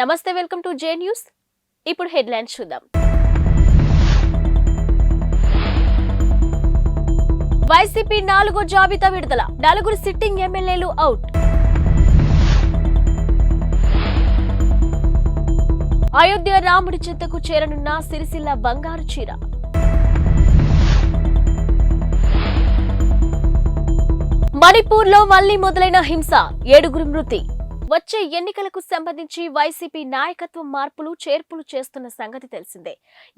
నమస్తే, welcome to J news. ఇప్పుడు headlines చూద్దాం. వైసీపీ 4వ జాబితా విడుదల. 4 సిట్టింగ్ ఎమ్మెల్యేలు అవుట్. అయోధ్య రాముడి చెంతకు చేరనున్న సిరిసిల్ల బంగారు చీర. మణిపూర్లో మళ్లీ మొదలైన హింస, 7 మృతి. వచ్చే ఎన్నికలకు సంబంధించి వైసీపీ నాయకత్వం మార్పులు చేర్పులు చేస్తున్న సంగతి తెలిసిందే.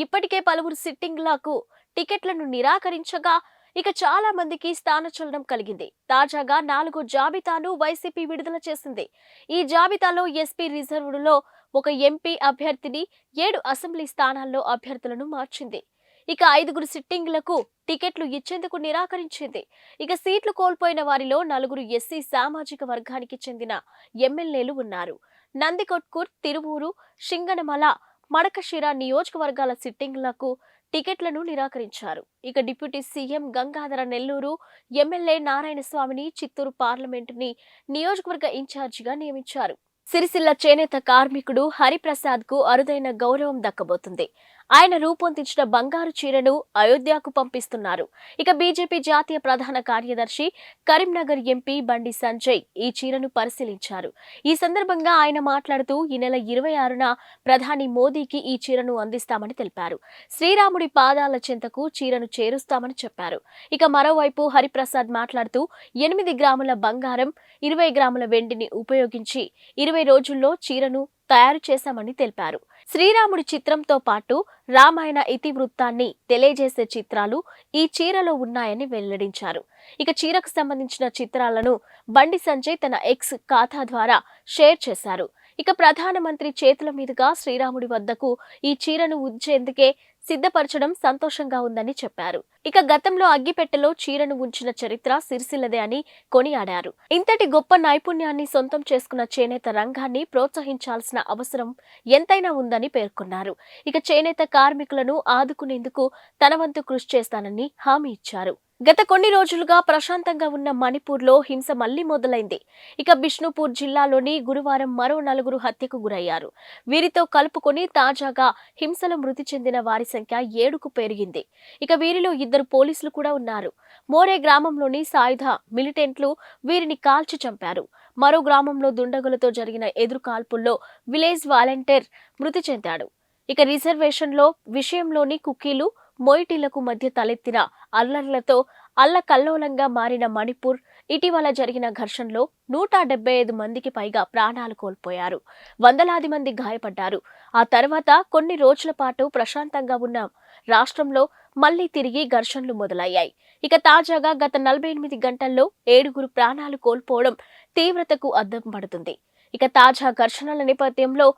ఇప్పటికే పలువురు సిట్టింగ్లకు టికెట్లను నిరాకరించగా ఇక చాలా మందికి స్థానచలనం కలిగింది. తాజాగా 4వ జాబితాను వైసీపీ విడుదల చేసింది. ఈ జాబితాలో ఎస్పీ రిజర్వ్డ్లో ఒక ఎంపీ అభ్యర్థిని, 7 అసెంబ్లీ స్థానాల్లో అభ్యర్థులను మార్చింది. ఇక 5 సిట్టింగ్లకు టికెట్లు ఇచ్చేందుకు నిరాకరించింది. ఇక సీట్లు కోల్పోయిన వారిలో 4 ఎస్సీ సామాజిక వర్గానికి చెందిన ఎమ్మెల్యేలు ఉన్నారు. నందికొట్కూర్, తిరువూరు, సింగనమల, మడకశిర నియోజకవర్గాల సిట్టింగ్లకు టికెట్లను నిరాకరించారు. ఇక deputy CM Gangadhara Nellore MLA నారాయణస్వామిని చిత్తూరు పార్లమెంటుని నియోజకవర్గ ఇన్ఛార్జిగా నియమించారు. సిరిసిల్ల చేనేత కార్మికుడు హరిప్రసాద్ కు అరుదైన గౌరవం దక్కబోతుంది. ఆయన రూపొందించిన బంగారు చీరను అయోధ్యకు పంపిస్తున్నారు. ఇక బీజేపీ జాతీయ ప్రధాన కార్యదర్శి కరీంనగర్ ఎంపీ బండి సంజయ్ ఈ చీరను పరిశీలించారు. ఈ సందర్భంగా ఆయన మాట్లాడుతూ ఈ నెల 26న ప్రధాని మోదీకి ఈ చీరను అందిస్తామని తెలిపారు. శ్రీరాముడి పాదాల చెంతకు చీరను చేరుస్తామని చెప్పారు. ఇక మరోవైపు హరిప్రసాద్ మాట్లాడుతూ 8 గ్రాముల బంగారం, 20 గ్రాముల వెండిని ఉపయోగించి 20 రోజుల్లో చీరను తయారు చేశామని తెలిపారు. శ్రీరాముడి చిత్రంతో పాటు రామాయణ ఇతివృత్తాన్ని తెలియజేసే చిత్రాలు ఈ చీరలో ఉన్నాయని వెల్లడించారు. ఇక చీరకు సంబంధించిన చిత్రాలను బండి సంజయ్ తన ఎక్స్ ఖాతా ద్వారా షేర్ చేశారు. ఇక ప్రధానమంత్రి చేతుల మీదుగా శ్రీరాముడి వద్దకు ఈ చీరను ఉంచేందుకే సిద్ధపరచడం సంతోషంగా ఉందని చెప్పారు. ఇక గతంలో అగ్గిపెట్టెలో చీరను ఉంచిన చరిత్ర సిరిసిల్లదే అని కొనియాడారు. ఇంతటి గొప్ప నైపుణ్యాన్ని సొంతం చేసుకున్న చేనేత రంగాన్ని ప్రోత్సహించాల్సిన అవసరం ఎంతైనా ఉందని పేర్కొన్నారు. ఇక చేనేత కార్మికులను ఆదుకునేందుకు తన వంతు కృషి చేస్తానని హామీ ఇచ్చారు. గత కొన్ని రోజులుగా ప్రశాంతంగా ఉన్న మణిపూర్లో హింస మళ్లీ మొదలైంది. ఇక బిష్ణుపూర్ జిల్లాలోని గురువారం మరో 4 హత్యకు గురయ్యారు. వీరితో కలుపుకొని తాజాగా హింసలో మృతి చెందిన వారి సంఖ్య 7కు పెరిగింది. ఇక వీరిలో 2 పోలీసులు కూడా ఉన్నారు. మోరే గ్రామంలోని సాయుధ మిలిటెంట్లు వీరిని కాల్చి చంపారు. మరో గ్రామంలో దుండగులతో జరిగిన ఎదురు కాల్పుల్లో విలేజ్ వాలంటీర్ మృతి చెందాడు. ఇక రిజర్వేషన్లో విషయంలోని కుకీలు, మొయిటీలకు మధ్య తలెత్తిన అల్లర్లతో అల్లకల్లోలంగా మారిన మణిపూర్ ఇటీవల జరిగిన ఘర్షణలో 175 మందికి పైగా ప్రాణాలు కోల్పోయారు. వందలాది మంది గాయపడ్డారు. ఆ తర్వాత కొన్ని రోజుల పాటు ప్రశాంతంగా ఉన్న రాష్ట్రంలో మళ్లీ తిరిగి ఘర్షణలు మొదలయ్యాయి. ఇక తాజాగా గత 48 గంటల్లో 7 ప్రాణాలు కోల్పోవడం తీవ్రతకు అద్దం పడుతుంది. ఇక తాజా ఘర్షణల నేపథ్యంలో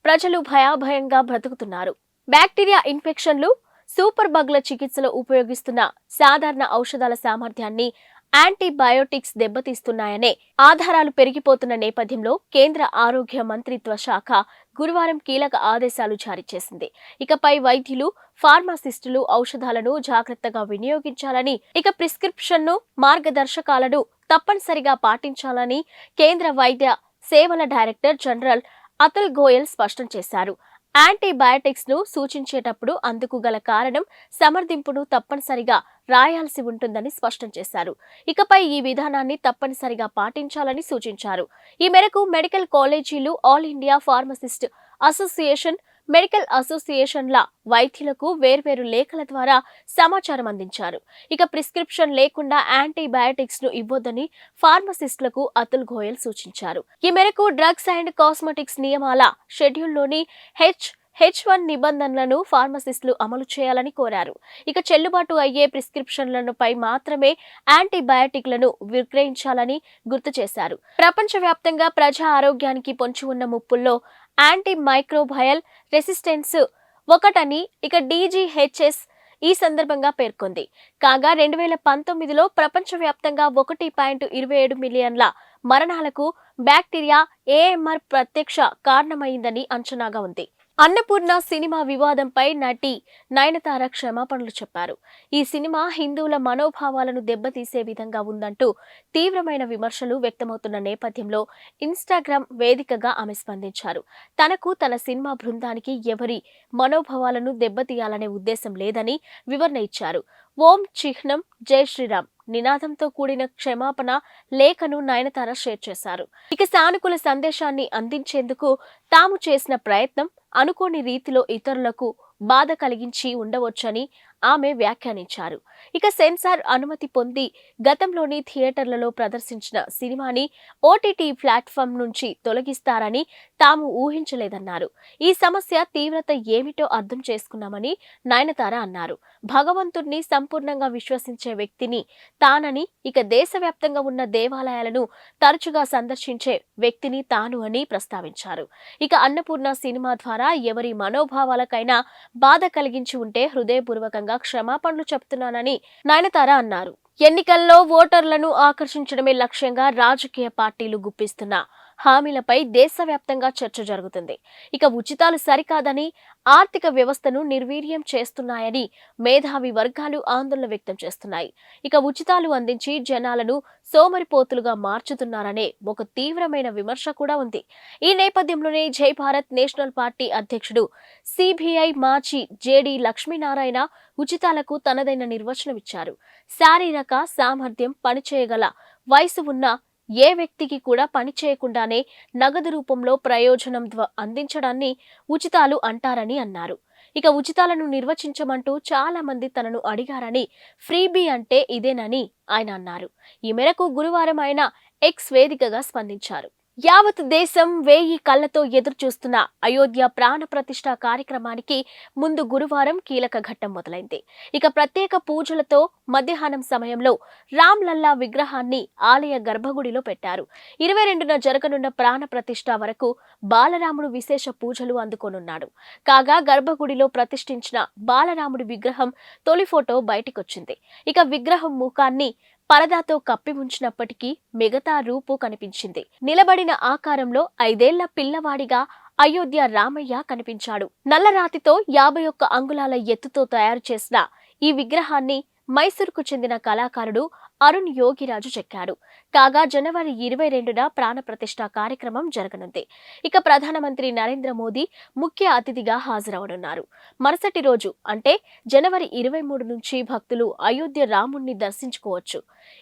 ప్రజలు భయాభయంగా బ్రతుకుతున్నారు. బ్యాక్టీరియా ఇన్ఫెక్షన్లు, సూపర్ బగ్ల చికిత్సలో ఉపయోగిస్తున్న సాధారణ ఔషధాల సామర్థ్యాన్ని యాంటీబయోటిక్స్ దెబ్బతీస్తున్నాయనే ఆధారాలు పెరిగిపోతున్న నేపథ్యంలో కేంద్ర ఆరోగ్య మంత్రిత్వ శాఖ గురువారం కీలక ఆదేశాలు జారీ చేసింది. ఇకపై వైద్యులు, ఫార్మాసిస్టులు ఔషధాలను జాగ్రత్తగా వినియోగించాలని, ఇక ప్రిస్క్రిప్షన్ను, మార్గదర్శకాలను తప్పనిసరిగా పాటించాలని కేంద్ర వైద్య సేవల డైరెక్టర్ జనరల్ అతుల్ గోయల్ స్పష్టం చేశారు. యాంటీబయాటిక్స్ ను సూచించేటప్పుడు అందుకు గల కారణం, సమర్థింపును తప్పనిసరిగా రాయాల్సి ఉంటుందని స్పష్టం చేశారు. ఇకపై ఈ విధానాన్ని తప్పనిసరిగా పాటించాలని సూచించారు. ఈ మేరకు మెడికల్ కాలేజీలు, all India pharmacist association, medical అసోసియేషన్ల వైద్యులకు వేర్వేరు లేఖల ద్వారా సమాచారం అందించారు. ఇక ప్రిస్క్రిప్షన్ లేకుండా యాంటీబయాటిక్స్ ను ఇవ్వొద్దని ఫార్మసిస్టులకు అతుల్ గోయల్ సూచించారు. ఈ మేరకు డ్రగ్స్ అండ్ కాస్మెటిక్స్ నియమాల షెడ్యూల్లోని H1 నిబంధనలను ఫార్మసిస్టులు అమలు చేయాలని కోరారు. ఇక చెల్లుబాటు అయ్యే ప్రిస్క్రిప్షన్లపై మాత్రమే యాంటీబయాటిక్లను విక్రయించాలని గుర్తు చేశారు. ప్రపంచవ్యాప్తంగా ప్రజా ఆరోగ్యానికి పొంచి ఉన్న ముప్పుల్లో యాంటీ మైక్రోబయల్ రెసిస్టెన్స్ ఒకటని ఇక DGHS ఈ సందర్భంగా పేర్కొంది. కాగా 2019లో ప్రపంచవ్యాప్తంగా 1.27 మిలియన్ల మరణాలకు బ్యాక్టీరియా AMR ప్రత్యక్ష కారణమైందని అంచనాగా ఉంది. అన్నపూర్ణ సినిమా వివాదంపై నటి నయనతార క్షమాపణలు చెప్పారు. ఈ సినిమా హిందువుల మనోభావాలను దెబ్బతీసే విధంగా ఉందంటూ తీవ్రమైన విమర్శలు వ్యక్తమవుతున్న నేపథ్యంలో ఇన్స్టాగ్రామ్ వేదికగా ఆమె స్పందించారు. తనకు తన సినిమా బృందానికి ఎవరి మనోభావాలను దెబ్బతీయాలనే ఉద్దేశం లేదని వివరణ ఇచ్చారు. ఓం చిహ్నం జై శ్రీరామ్ నినాదంతో కూడిన క్షమాపణ లేఖను నయనతార షేర్ చేశారు. ఇక సానుకూల సందేశాన్ని అందించేందుకు తాము చేసిన ప్రయత్నం అనుకోని రీతిలో ఇతరులకు బాధ కలిగించి ఉండవచ్చని ఆమె వ్యాఖ్యానించారు. ఇక సెన్సార్ అనుమతి పొంది గతంలోని థియేటర్లలో ప్రదర్శించిన సినిమాని ఓటీటీ ప్లాట్ఫామ్ నుంచి తొలగిస్తారని తాము ఊహించలేదన్నారు. ఈ సమస్య తీవ్రత ఏమిటో అర్థం చేసుకున్నామని నయనతార అన్నారు. భగవంతుణ్ణి సంపూర్ణంగా విశ్వసించే వ్యక్తిని తానని, ఇక దేశవ్యాప్తంగా ఉన్న దేవాలయాలను తరచుగా సందర్శించే వ్యక్తిని తాను అని ప్రస్తావించారు. ఇక అన్నపూర్ణ సినిమా ద్వారా ఎవరి మనోభావాలకైనా బాధ కలిగించి ఉంటే హృదయపూర్వకంగా క్షమాపణలు చెప్తున్నానని నయనతార అన్నారు. ఎన్నికల్లో ఓటర్లను ఆకర్షించడమే లక్ష్యంగా రాజకీయ పార్టీలు గుప్పిస్తున్న హామీలపై దేశవ్యాప్తంగా చర్చ జరుగుతుంది. ఇక ఉచితాలు సరికాదని, ఆర్థిక వ్యవస్థను నిర్వీర్యం చేస్తున్నాయని మేధావి వర్గాలు ఆందోళన వ్యక్తం చేస్తున్నాయి. ఇక ఉచితాలు అందించి జనాలను సోమరిపోతులుగా మార్చుతున్నారనే ఒక తీవ్రమైన విమర్శ కూడా ఉంది. ఈ నేపథ్యంలోనే జై భారత్ నేషనల్ పార్టీ అధ్యక్షుడు సిబిఐ మాజీ జేడీ లక్ష్మీనారాయణ ఉచితాలకు తనదైన నిర్వచనమిచ్చారు. శారీరక సామర్థ్యం, పనిచేయగల వయసు ఉన్న ఏ వ్యక్తికి కూడా పని చేయకుండానే నగదు రూపంలో ప్రయోజనం అందించడాన్ని ఉచితాలు అంటారని అన్నారు. ఇక ఉచితాలను నిర్వచించమంటూ చాలా మంది తనను అడిగారని, ఫ్రీబీ అంటే ఇదేనని ఆయన అన్నారు. ఈ మేరకు గురువారం ఆయన ఎక్స్ వేదికగా స్పందించారు. యావత్ దేశం 1000 కళ్లతో ఎదురు చూస్తున్న అయోధ్య ప్రాణ ప్రతిష్ఠ కార్యక్రమానికి ముందు గురువారం కీలక ఘట్టం మొదలైంది. ఇక ప్రత్యేక పూజలతో మధ్యాహ్నం సమయంలో రామ్ లల్లా విగ్రహాన్ని ఆలయ గర్భగుడిలో పెట్టారు. 22న జరగనున్న ప్రాణ ప్రతిష్ఠ వరకు బాలరాముడు విశేష పూజలు అందుకోనున్నాడు. కాగా గర్భగుడిలో ప్రతిష్ఠించిన బాలరాముడి విగ్రహం తొలి ఫోటో బయటికొచ్చింది. ఇక విగ్రహం ముఖాన్ని పరదాతో కప్పి ఉంచినప్పటికీ మిగతా రూపు కనిపించింది. నిలబడిన ఆకారంలో 5 ఏళ్ల పిల్లవాడిగా అయోధ్య రామయ్య కనిపించాడు. నల్లరాతితో 51 అంగుళాల ఎత్తుతో తయారు చేసిన ఈ విగ్రహాన్ని మైసూరుకు చెందిన కళాకారుడు అరుణ్ యోగిరాజు చెక్కాడు. కాగా జనవరి 22న ప్రాణ ప్రతిష్ఠ కార్యక్రమం జరగనుంది. ఇక ప్రధానమంత్రి నరేంద్ర మోదీ ముఖ్య అతిథిగా హాజరవనున్నారు. మరుసటి రోజు అంటే జనవరి 23 నుంచి భక్తులు అయోధ్య రాముణ్ణి దర్శించుకోవచ్చు.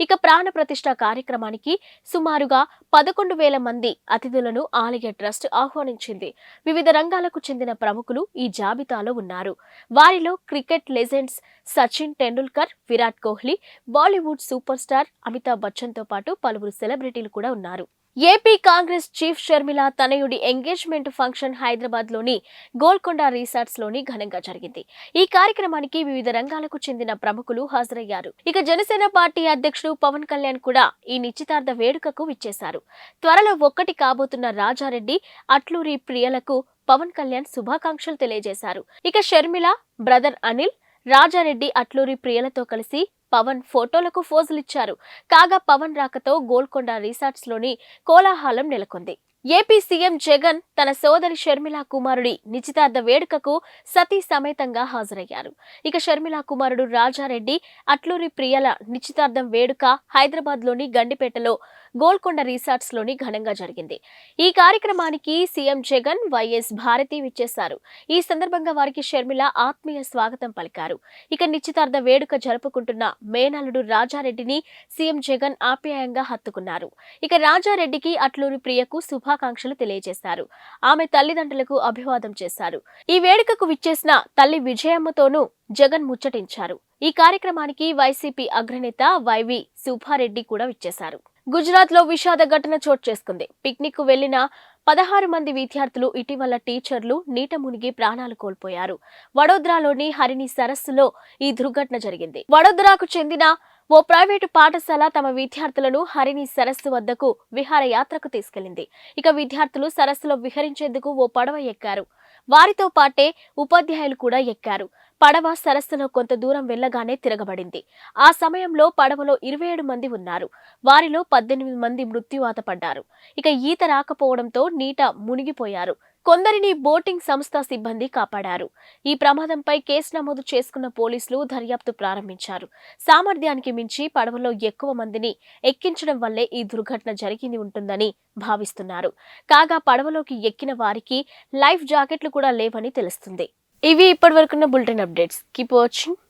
ఇక ప్రాణ ప్రతిష్ఠ కార్యక్రమానికి సుమారుగా 11,000 మంది అతిథులను ఆలయ ట్రస్ట్ ఆహ్వానించింది. వివిధ రంగాలకు చెందిన ప్రముఖులు ఈ జాబితాలో ఉన్నారు. వారిలో cricket legends Sachin Tendulkar, Virat Kohli, Bollywood super star Amitabh Bachchan తో పాటు పలువురు సెలబ్రిటీలు కూడా ఉన్నారు. ఏపీ కాంగ్రెస్ చీఫ్ షర్మిల తనయుడి ఎంగేజ్మెంట్ ఫంక్షన్ హైదరాబాద్ లోని గోల్కొండ రిసార్ట్స్ లోని ఘనంగా జరిగింది. ఈ కార్యక్రమానికి వివిధ రంగాలకు చెందిన ప్రముఖులు హాజరయ్యారు. ఇక జనసేన పార్టీ అధ్యక్షుడు పవన్ కళ్యాణ్ కూడా ఈ నిశ్చితార్థ వేడుకకు విచ్చేశారు. త్వరలో ఒక్కటి కాబోతున్న రాజారెడ్డి, అట్లూరి ప్రియలకు పవన్ కళ్యాణ్ శుభాకాంక్షలు తెలియజేశారు. ఇక షర్మిల బ్రదర్ అనిల్, రాజారెడ్డి, అట్లూరి ప్రియలతో కలిసి పవన్ ఫోటోలకు ఫోజులిచ్చారు. కాగా పవన్ రాకతో గోల్కొండ రిసార్ట్స్ లోని కోలాహలం నెలకొంది. ఏపీ సీఎం జగన్ తన సోదరి షర్మిల కుమారుడి నిశ్చితార్థ వేడుకకు సతీ సమేతంగా హాజరయ్యారు. ఇక షర్మిల కుమారుడు రాజారెడ్డి, అట్లూరి ప్రియల నిశ్చితార్థం వేడుక హైదరాబాద్ లోని గండిపేటలో గోల్కొండ రిసార్ట్స్ లోని ఘనంగా జరిగింది. ఈ కార్యక్రమానికి సీఎం జగన్, వైఎస్ భారతి విచ్చేశారు. ఈ సందర్భంగా వారికి షర్మిల ఆత్మీయ స్వాగతం పలికారు. ఇక నిశ్చితార్థ వేడుక జరుపుకుంటున్న మేనల్లుడు రాజారెడ్డిని సీఎం జగన్ ఆప్యాయంగా హత్తుకున్నారు. ఇక రాజారెడ్డికి, అట్లూరి ప్రియకు శుభాకాంక్షలు తెలియజేశారు. ఆమె తల్లిదండ్రులకు అభివాదం చేశారు. ఈ వేడుకకు విచ్చేసిన తల్లి విజయమ్మతోనూ జగన్ ముచ్చటించారు. ఈ కార్యక్రమానికి వైసీపీ అగ్రనేత వైవి సుబ్బారెడ్డి కూడా విచ్చేశారు. గుజరాత్ లో విషాద ఘటన చోటు చేసుకుంది. పిక్నిక్ కు వెళ్లిన 16 మంది విద్యార్థులు ఇటీవల టీచర్లు నీట మునిగి ప్రాణాలు కోల్పోయారు. వడోదరాలోని హరిణి సరస్సులో ఈ దుర్ఘటన జరిగింది. వడోదరాకు చెందిన ఓ ప్రైవేటు పాఠశాల తమ విద్యార్థులను హరిణి సరస్సు వద్దకు విహారయాత్రకు తీసుకెళ్లింది. ఇక విద్యార్థులు సరస్సులో విహరించేందుకు ఓ పడవ ఎక్కారు. వారితో పాటే ఉపాధ్యాయులు కూడా ఎక్కారు. పడవ సరస్సులో కొంత దూరం వెళ్లగానే తిరగబడింది. ఆ సమయంలో పడవలో 27 మంది ఉన్నారు. వారిలో 18 మంది మృత్యువాత పడ్డారు. ఇక ఈత రాకపోవడంతో నీట మునిగిపోయారు. కొందరిని బోటింగ్ సంస్థ సిబ్బంది కాపాడారు. ఈ ప్రమాదంపై కేసు నమోదు చేసుకున్న పోలీసులు దర్యాప్తు ప్రారంభించారు. సామర్థ్యానికి మించి పడవలో ఎక్కువ మందిని ఎక్కించడం వల్లే ఈ దుర్ఘటన జరిగింది ఉంటుందని భావిస్తున్నారు. కాగా పడవలోకి ఎక్కిన వారికి లైఫ్ జాకెట్లు కూడా లేవని తెలుస్తుంది. ఇవి ఇప్పటివరకున్న బులెటిన్ అప్డేట్స్. Keep watching.